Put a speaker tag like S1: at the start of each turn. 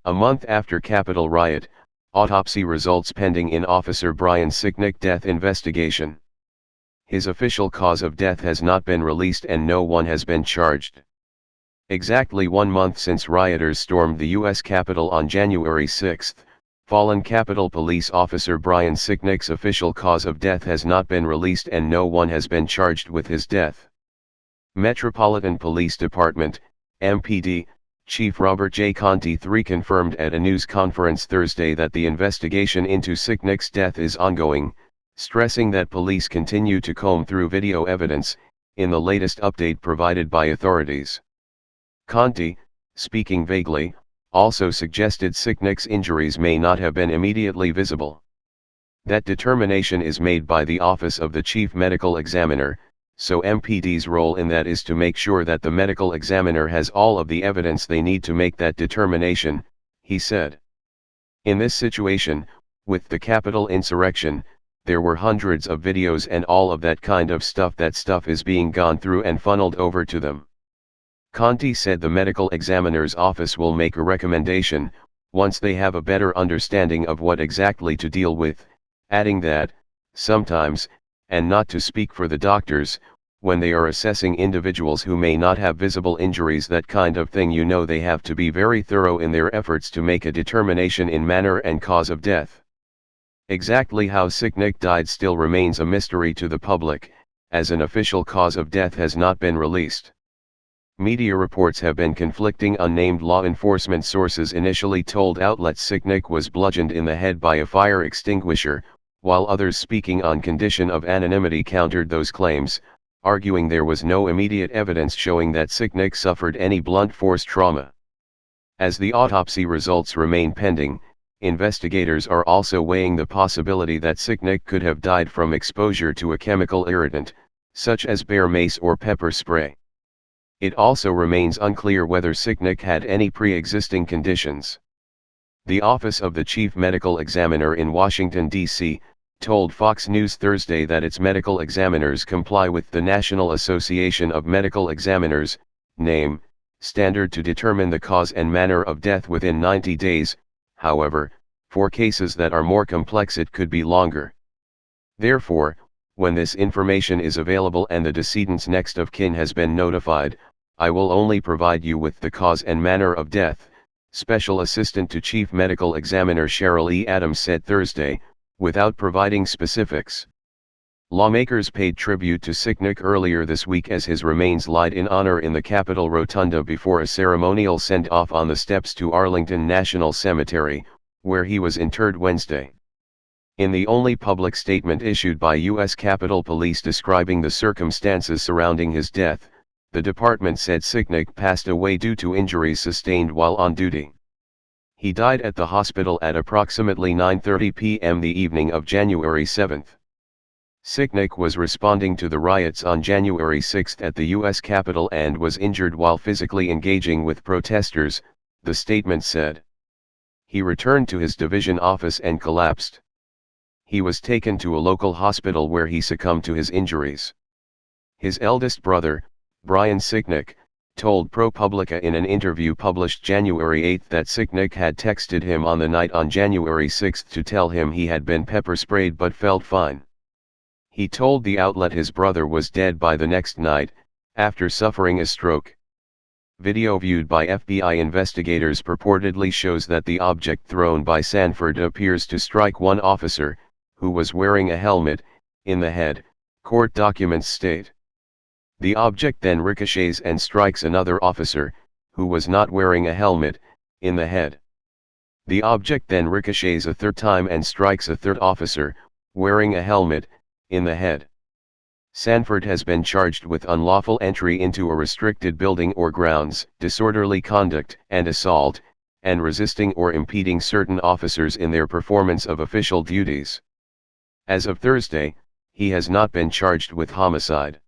S1: A month after Capitol riot, autopsy results pending in Officer Brian Sicknick death investigation. His official cause of death has not been released and no one has been charged. Exactly 1 month since rioters stormed the U.S. Capitol on January 6, fallen Capitol Police Officer Brian Sicknick's official cause of death has not been released and no one has been charged with his death. Metropolitan Police Department, MPD, Chief Robert J. Conti III confirmed at a news conference Thursday that the investigation into Sicknick's death is ongoing, stressing that police continue to comb through video evidence, in the latest update provided by authorities. Conti, speaking vaguely, also suggested Sicknick's injuries may not have been immediately visible. That determination is made by the Office of the Chief Medical Examiner, so MPD's role in that is to make sure that the medical examiner has all of the evidence they need to make that determination, he said. In this situation, with the Capitol insurrection, there were hundreds of videos and all of that kind of stuff. That stuff is being gone through and funneled over to them. Conti said the medical examiner's office will make a recommendation, once they have a better understanding of what exactly to deal with, adding that, sometimes, and not to speak for the doctors, when they are assessing individuals who may not have visible injuries, that kind of thing, they have to be very thorough in their efforts to make a determination in manner and cause of death. Exactly how Sicknick died still remains a mystery to the public, as an official cause of death has not been released. Media reports have been conflicting. Unnamed law enforcement sources initially told outlets Sicknick was bludgeoned in the head by a fire extinguisher, while others speaking on condition of anonymity countered those claims, arguing there was no immediate evidence showing that Sicknick suffered any blunt force trauma. As the autopsy results remain pending, investigators are also weighing the possibility that Sicknick could have died from exposure to a chemical irritant, such as bear mace or pepper spray. It also remains unclear whether Sicknick had any pre-existing conditions. The Office of the Chief Medical Examiner in Washington, D.C., told Fox News Thursday that its medical examiners comply with the National Association of Medical Examiners, NAME, standard to determine the cause and manner of death within 90 days, however, for cases that are more complex it could be longer. Therefore, when this information is available and the decedent's next of kin has been notified, I will only provide you with the cause and manner of death, Special Assistant to Chief Medical Examiner Cheryl E. Adams said Thursday, without providing specifics. Lawmakers paid tribute to Sicknick earlier this week as his remains lied in honor in the Capitol Rotunda before a ceremonial send-off on the steps to Arlington National Cemetery, where he was interred Wednesday. In the only public statement issued by U.S. Capitol Police describing the circumstances surrounding his death, the department said Sicknick passed away due to injuries sustained while on duty. He died at the hospital at approximately 9:30 p.m. the evening of January 7. Sicknick was responding to the riots on January 6 at the U.S. Capitol and was injured while physically engaging with protesters, the statement said. He returned to his division office and collapsed. He was taken to a local hospital where he succumbed to his injuries. His eldest brother, Brian Sicknick, told ProPublica in an interview published January 8 that Sicknick had texted him on the night on January 6 to tell him he had been pepper sprayed but felt fine. He told the outlet his brother was dead by the next night, after suffering a stroke. Video viewed by FBI investigators purportedly shows that the object thrown by Sanford appears to strike one officer, who was wearing a helmet, in the head, court documents state. The object then ricochets and strikes another officer, who was not wearing a helmet, in the head. The object then ricochets a third time and strikes a third officer, wearing a helmet, in the head. Sanford has been charged with unlawful entry into a restricted building or grounds, disorderly conduct and assault, and resisting or impeding certain officers in their performance of official duties. As of Thursday, he has not been charged with homicide.